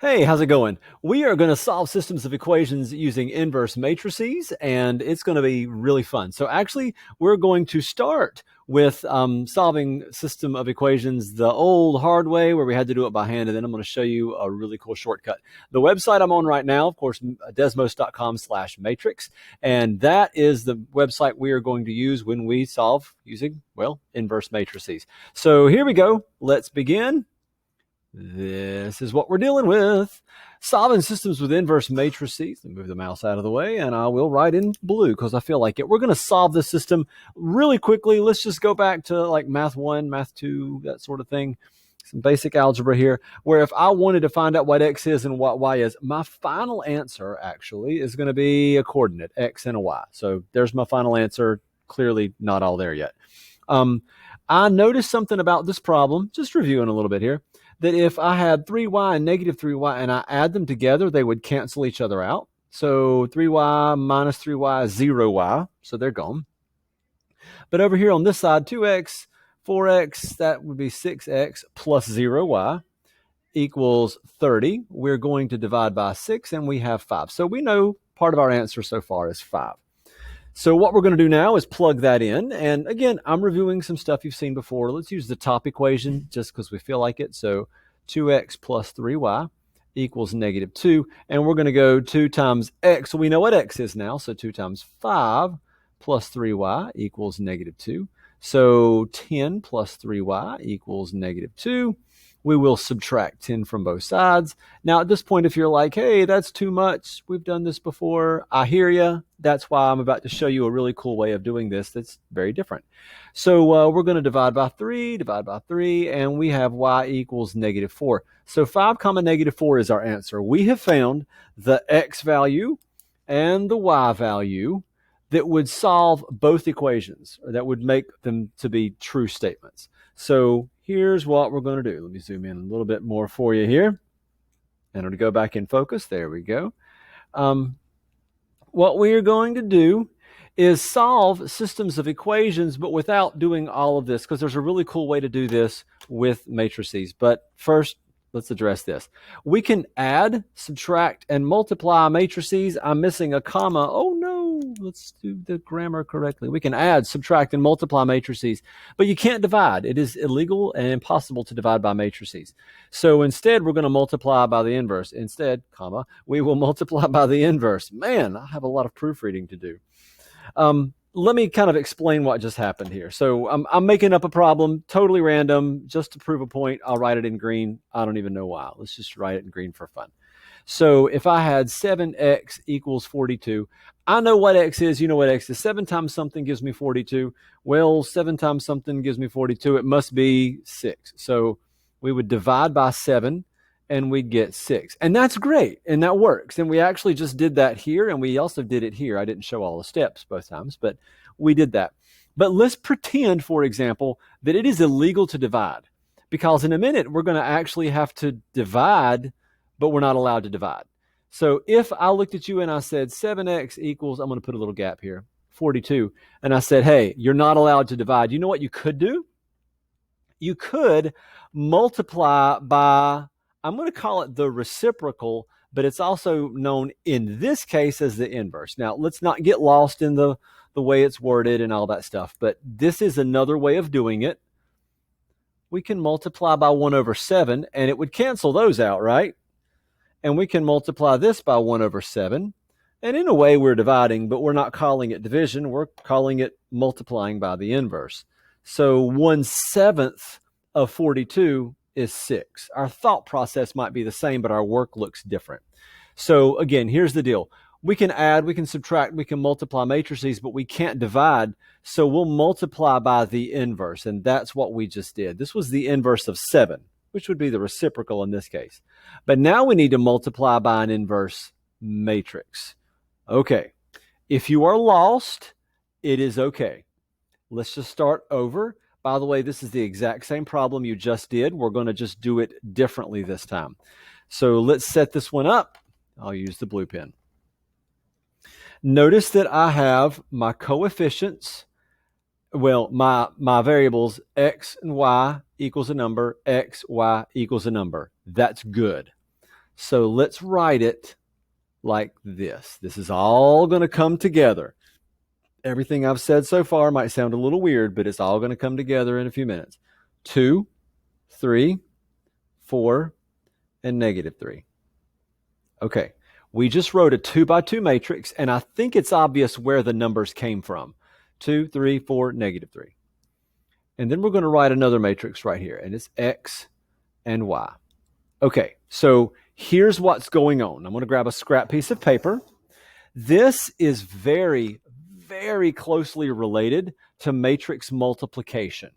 Hey, how's it going? We are going to solve systems of equations using inverse matrices, and it's going to be really fun. So actually, we're going to start with solving system of equations the old hard way where we had to do it by hand, and then I'm going to show you a really cool shortcut. The website I'm on right now, of course, desmos.com/matrix, and that is the website we are going to use when we solve using, well, inverse matrices. So here we go. Let's begin. This is what we're dealing with. Solving systems with inverse matrices. Let me move the mouse out of the way, and I will write in blue because I feel like it. We're going to solve this system really quickly. Let's just go back to like math 1, math 2, that sort of thing. Some basic algebra here, where if I wanted to find out what x is and what y is, my final answer actually is going to be a coordinate, x and a y. So there's my final answer. Clearly not all there yet. I noticed something about this problem, just reviewing a little bit here, that if I had 3y and negative 3y and I add them together, they would cancel each other out. So 3y minus 3y is 0y, so they're gone. But over here on this side, 2x, 4x, that would be 6x plus 0y equals 30. We're going to divide by 6, and we have 5. So we know part of our answer so far is 5. So what we're going to do now is plug that in. And again, I'm reviewing some stuff you've seen before. Let's use the top equation just because we feel like it. So 2x plus 3y equals negative 2. And we're going to go 2 times x. So we know what x is now. So 2 times 5 plus 3y equals negative 2. So 10 plus 3y equals negative 2. We will subtract 10 from both sides. Now, at this point, if you're like, hey, that's too much, we've done this before, I hear you. That's why I'm about to show you a really cool way of doing this that's very different. So we're going to divide by 3, and we have y equals negative 4. So 5 comma negative 4 is our answer. We have found the x value and the y value that would solve both equations, or that would make them to be true statements. So here's what we're going to do. Let me zoom in a little bit more for you here. And to go back in focus, there we go. What we are going to do is solve systems of equations, but without doing all of this, because there's a really cool way to do this with matrices. But first, let's address this. We can add, subtract, and multiply matrices. I'm missing a comma. Oh no, let's do the grammar correctly. We can add, subtract, and multiply matrices, but you can't divide. It is illegal and impossible to divide by matrices. So instead, we're going to multiply by the inverse. Instead, comma, we will multiply by the inverse. Man, I have a lot of proofreading to do. Let me kind of explain what just happened here. So I'm making up a problem, totally random, just to prove a point. I'll write it in green. I don't even know why. Let's just write it in green for fun. So if I had 7x equals 42, I know what x is. You know what x is. 7 times something gives me 42. Well, 7 times something gives me 42. It must be 6. So we would divide by 7, and we'd get 6. And that's great, and that works. And we actually just did that here, and we also did it here. I didn't show all the steps both times, but we did that. But let's pretend, for example, that it is illegal to divide, because in a minute, we're going to actually have to divide, but we're not allowed to divide. So if I looked at you and I said 7x equals, I'm going to put a little gap here, 42, and I said, hey, you're not allowed to divide. You know what you could do? You could multiply by, I'm going to call it the reciprocal, but it's also known in this case as the inverse. Now, let's not get lost in the way it's worded and all that stuff, but this is another way of doing it. We can multiply by 1 over 7, and it would cancel those out, right? And we can multiply this by 1 over 7. And in a way, we're dividing, but we're not calling it division. We're calling it multiplying by the inverse. So 1/7 of 42 is 6. Our thought process might be the same, but our work looks different. So again, here's the deal. We can add, we can subtract, we can multiply matrices, but we can't divide. So we'll multiply by the inverse, and that's what we just did. This was the inverse of 7, which would be the reciprocal in this case. But now we need to multiply by an inverse matrix. Okay, if you are lost, it is okay. Let's just start over. By the way, this is the exact same problem you just did. We're going to just do it differently this time. So let's set this one up. I'll use the blue pen. Notice that I have my coefficients. Well, my variables x and y equals a number, x, y equals a number. That's good. So let's write it like this. This is all going to come together. Everything I've said so far might sound a little weird, but it's all going to come together in a few minutes. 2, 3, 4, and -3. Okay, we just wrote a 2 by 2 matrix, and I think it's obvious where the numbers came from. 2, 3, 4, -3. And then we're going to write another matrix right here, and it's X and Y. Okay, so here's what's going on. I'm going to grab a scrap piece of paper. This is very, very closely related to matrix multiplication.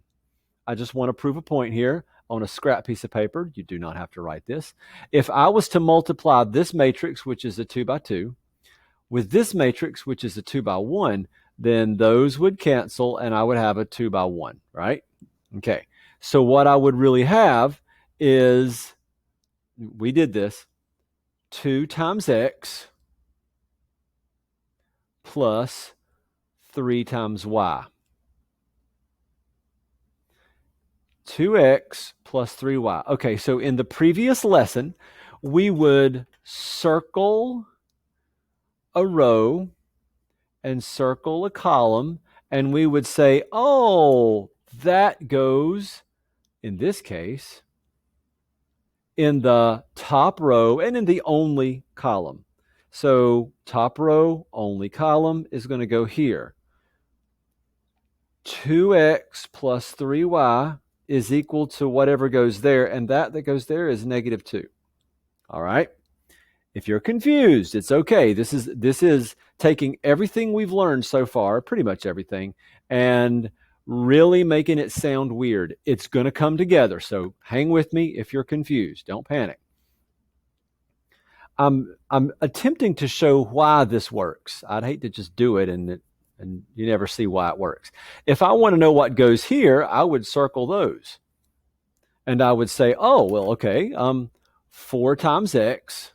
I just want to prove a point here on a scrap piece of paper. You do not have to write this. If I was to multiply this matrix, which is a 2 by 2, with this matrix, which is a 2 by 1, then those would cancel and I would have a 2 by 1, right? Okay, so what I would really have is, we did this, 2 times X plus 3 times Y. 2x plus 3y. Okay, so in the previous lesson, we would circle a row and circle a column, and we would say, oh, that goes, in this case, in the top row and in the only column. So top row, only column is going to go here. 2x plus 3y is equal to whatever goes there, and that goes there is -2. All right? If you're confused, it's okay. This is taking everything we've learned so far, pretty much everything, and really making it sound weird. It's going to come together, so hang with me if you're confused. Don't panic. I'm attempting to show why this works. I'd hate to just do it and you never see why it works. If I want to know what goes here, I would circle those. And I would say, oh, well, okay, 4 times X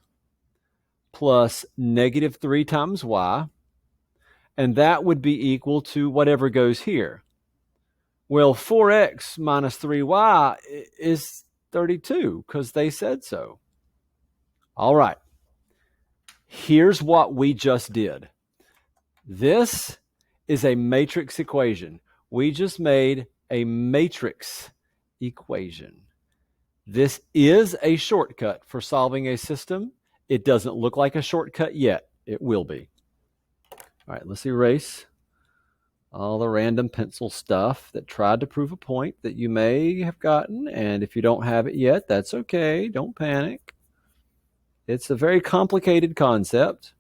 plus -3 times Y, and that would be equal to whatever goes here. Well, 4X minus 3Y is 32 because they said so. All right. Here's what we just did. This is a matrix equation. We just made a matrix equation. This is a shortcut for solving a system. It doesn't look like a shortcut yet. It will be. All right, let's erase all the random pencil stuff that tried to prove a point that you may have gotten. And if you don't have it yet, that's okay. Don't panic. It's a very complicated concept.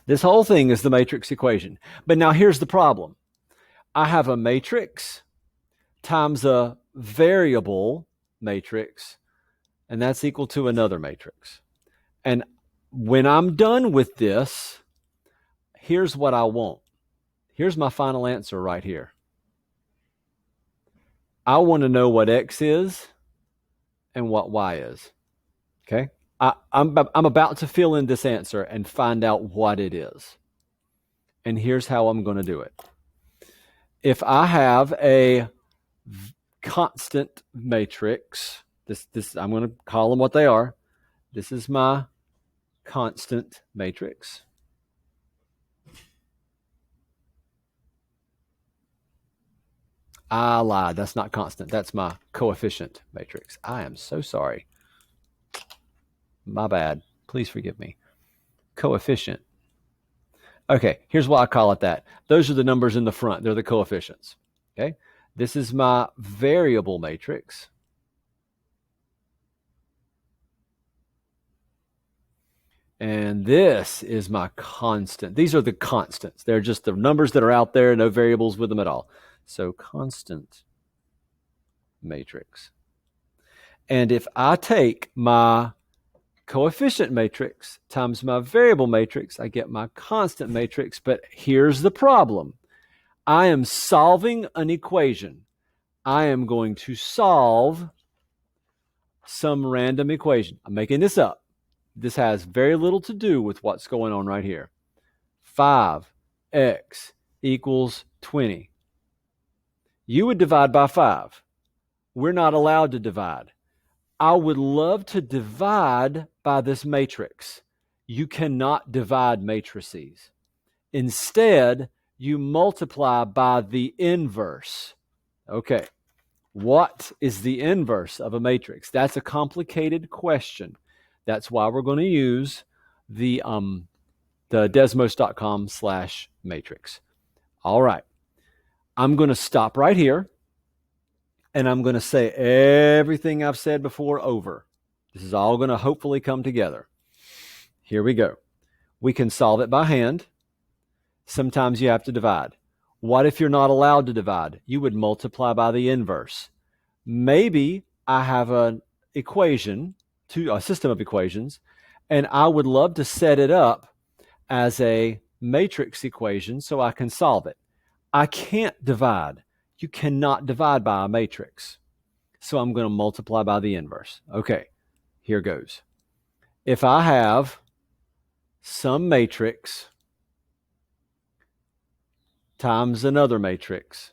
This whole thing is the matrix equation. But now here's the problem. I have a matrix times a variable matrix, and that's equal to another matrix. And when I'm done with this, here's what I want. Here's my final answer right here. I want to know what X is and what Y is. Okay? I'm about to fill in this answer and find out what it is. And here's how I'm going to do it. If I have a constant matrix, this I'm going to call them what they are. This is my constant matrix. I lied. That's not constant. That's my coefficient matrix. I am so sorry. My bad. Please forgive me. Coefficient. Okay, here's why I call it that. Those are the numbers in the front. They're the coefficients. Okay, this is my variable matrix. And this is my constant. These are the constants. They're just the numbers that are out there, no variables with them at all. So constant matrix. And if I take my coefficient matrix times my variable matrix, I get my constant matrix. But here's the problem. I am solving an equation. I am going to solve some random equation. I'm making this up. This has very little to do with what's going on right here. 5x equals 20. You would divide by 5. We're not allowed to divide. I would love to divide by this matrix. You cannot divide matrices. Instead, you multiply by the inverse. Okay, what is the inverse of a matrix? That's a complicated question. That's why we're going to use the desmos.com/matrix. All right, I'm going to stop right here, and I'm going to say everything I've said before over. This is all going to hopefully come together. Here we go. We can solve it by hand. Sometimes you have to divide. What if you're not allowed to divide? You would multiply by the inverse. Maybe I have an equation, a system of equations, and I would love to set it up as a matrix equation so I can solve it. I can't divide. You cannot divide by a matrix. So I'm going to multiply by the inverse. Okay, here goes. If I have some matrix times another matrix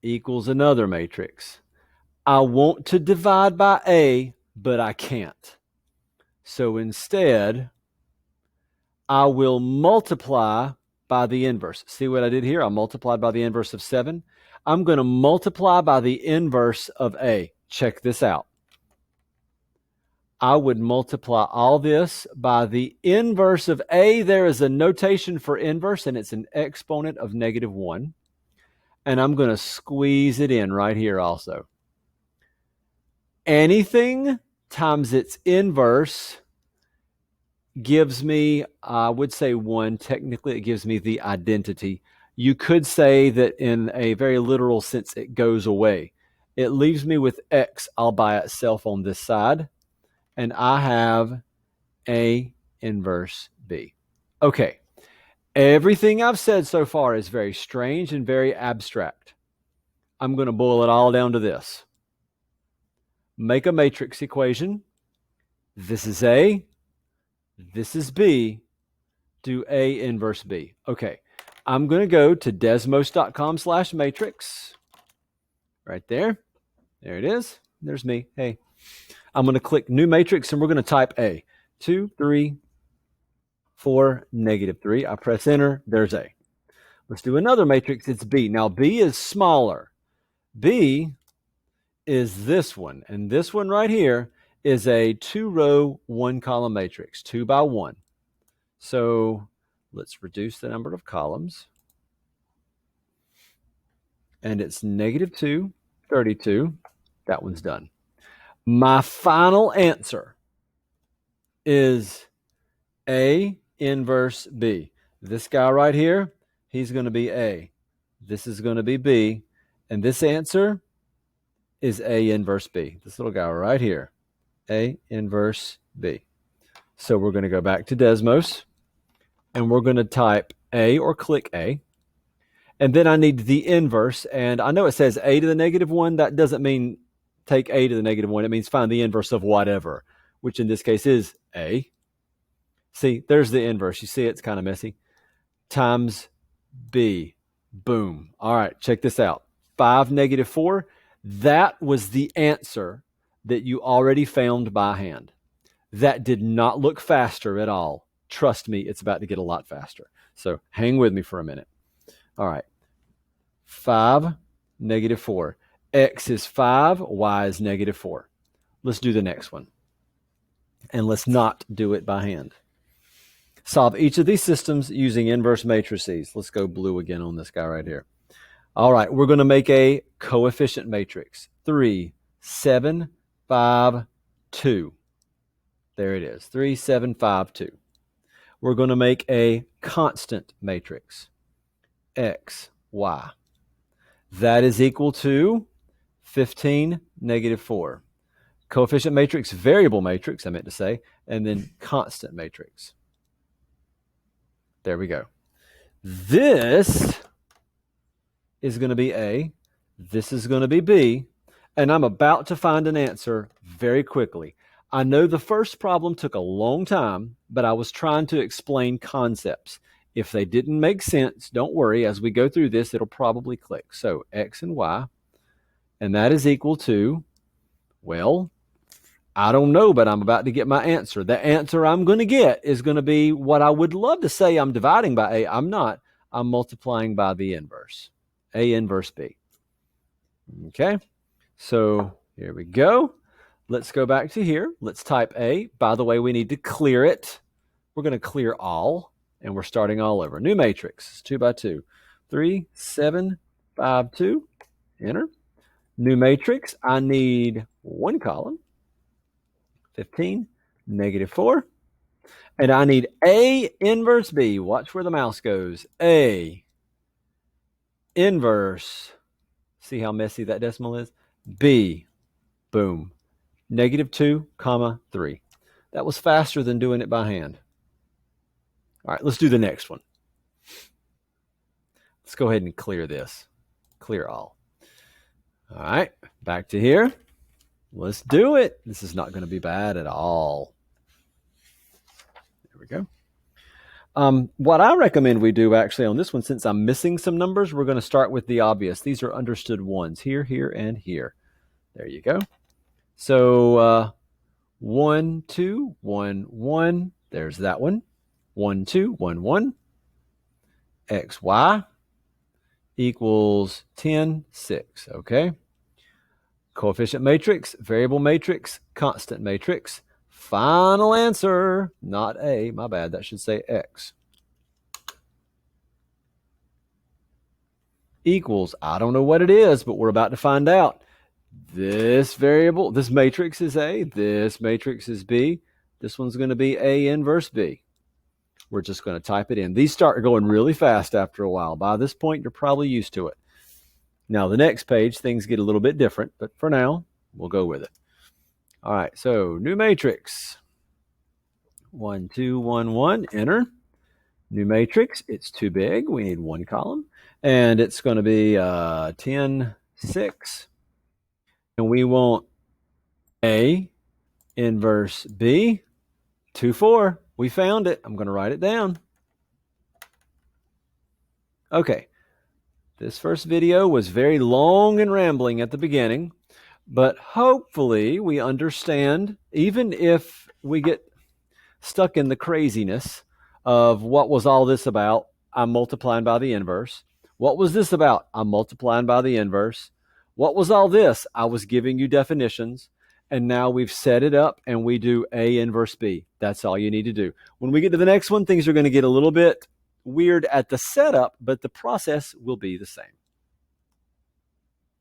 equals another matrix, I want to divide by A, but I can't. So instead, I will multiply by the inverse. See what I did here? I multiplied by the inverse of 7. I'm going to multiply by the inverse of A. Check this out. I would multiply all this by the inverse of A. There is a notation for inverse, and it's an exponent of -1. And I'm going to squeeze it in right here also. Anything times its inverse gives me, I would say 1. Technically, it gives me the identity. You could say that in a very literal sense, it goes away. It leaves me with x all by itself on this side, and I have A inverse B. Okay, everything I've said so far is very strange and very abstract. I'm going to boil it all down to this. Make a matrix equation. This is A. This is B. Do A inverse B. Okay, I'm going to go to desmos.com/matrix. Right there. There it is. There's me. Hey. I'm going to click new matrix, and we're going to type A. 2, 3, 4, -3. I press enter. There's A. Let's do another matrix. It's B. Now, B is smaller. B is this one. And this one right here is a 2-row, 1-column matrix, 2 by 1. So let's reduce the number of columns. And it's -2, 32. That one's done. My final answer is A inverse B. This guy right here, he's going to be A. This is going to be B. And this answer is A inverse B. This little guy right here, A inverse B. So we're going to go back to Desmos, and we're going to type A or click A. And then I need the inverse. And I know it says A to the -1. That doesn't mean take A to the -1. It means find the inverse of whatever, which in this case is A. See, there's the inverse. You see it's kind of messy. Times B. Boom. All right, check this out. 5 -4. That was the answer that you already found by hand. That did not look faster at all. Trust me, it's about to get a lot faster. So hang with me for a minute. All right. 5 -4. X is 5, Y is -4. Let's do the next one. And let's not do it by hand. Solve each of these systems using inverse matrices. Let's go blue again on this guy right here. All right, we're going to make a coefficient matrix. 3, 7, 5, 2. There it is. 3, 7, 5, 2. We're going to make a constant matrix. X, Y. That is equal to 15, -4. Coefficient matrix, variable matrix, I meant to say, and then constant matrix. There we go. This is going to be A. This is going to be B. And I'm about to find an answer very quickly. I know the first problem took a long time, but I was trying to explain concepts. If they didn't make sense, don't worry. As we go through this, it'll probably click. So X and Y, and that is equal to, well, I don't know, but I'm about to get my answer. The answer I'm going to get is going to be what I would love to say I'm dividing by A. I'm not. I'm multiplying by the inverse. A inverse B. Okay, so here we go. Let's go back to here. Let's type A. By the way, we need to clear it. We're going to clear all, and we're starting all over. New matrix. It's 2 by 2. 3, 7, 5, 2. Enter. New matrix. I need one column. 15, -4. And I need A inverse B. Watch where the mouse goes. A inverse. See how messy that decimal is? B. Boom. -2, 3. That was faster than doing it by hand. All right, let's do the next one. Let's go ahead and clear this. Clear all. All right, back to here. Let's do it. This is not going to be bad at all. There we go. What I recommend we do actually on this one, since I'm missing some numbers, we're going to start with the obvious. These are understood ones. Here, here, and here. There you go. So 1, 2, 1, 1. There's that one. 1, 2, 1, 1. XY equals 10, 6. Okay. Coefficient matrix, variable matrix, constant matrix. Final answer, not A, my bad, that should say X. Equals, I don't know what it is, but we're about to find out. This variable, this matrix is A, this matrix is B. This one's going to be A inverse B. We're just going to type it in. These start going really fast after a while. By this point, you're probably used to it. Now, the next page, things get a little bit different, but for now, we'll go with it. All right, so new matrix. 1, 2, 1, 1, enter. New matrix, it's too big. We need one column. And it's going to be 10, 6. And we want A inverse B, 2, 4. We found it. I'm going to write it down. Okay. This first video was very long and rambling at the beginning, but hopefully we understand, even if we get stuck in the craziness of what was all this about, I'm multiplying by the inverse. What was this about? I'm multiplying by the inverse. What was all this? I was giving you definitions, and now we've set it up and we do A inverse B. That's all you need to do. When we get to the next one, things are going to get a little bit weird at the setup, but the process will be the same.